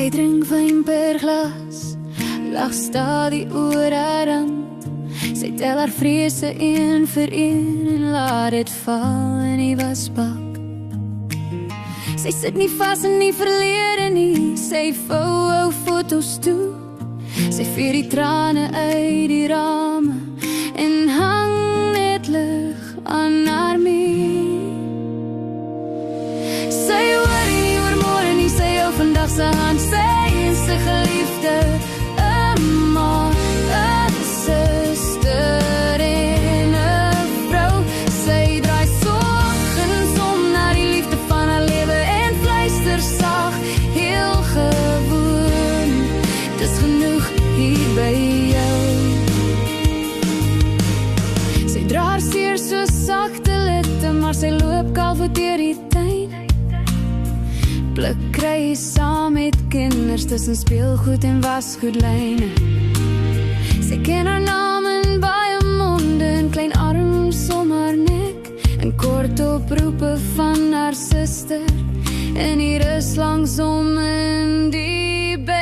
Sy drink wyn per glas, lag stadig oor haar rand. Sy tel haar vrese een vir een en laat dit val in die wasbak. Sy sit nie vas in die verlede nie, sy vou ou foto's toe. Sy veer die trane uit die rame en hang net lig aan haar muur. Sy worry nie oor môre nie, sy hou vandag sy hand, sy is sy geliefde, 'n ma, 'n suster en 'n vrou. Sy draai soggens om na die liefde van haar lewe en fluister sag, heel gewoon, dis genoeg hier by jou. Sy dra haar seer so sagte litte, maar sy loop kalvo deur die tuin. Pluk kry saam met kinders tussen speelgoed en wasgoedlyne. Sy ken haar naam in baie monde, en klein arms om haar nek, en kort oproepe van haar suster, en hier is langs om in die bed.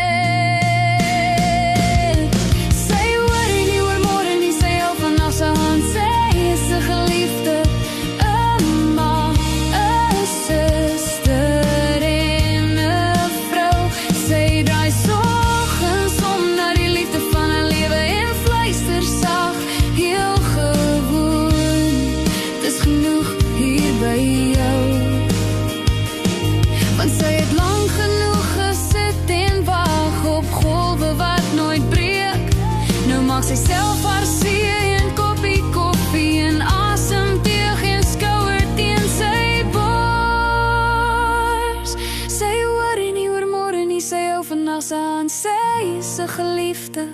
Sy worry nie oor môre nie, sy hou vandag sy hand, sy is sy geliefde, 'n ma, 'n suster en 'n vrou. Sy draai soggens om na die liefde van haar lewe en fluister sag, heel gewoon, dis genoeg hier by jou. Want sy het lang genoeg gesit en wag op golwe wat nooit breek. Nou maak sy self haar see en koppie koffie en asem teeg en skouer teen sy bors. Sy worry nie oor môre nie, sy hou vandag sy hand, sy is sy geliefde,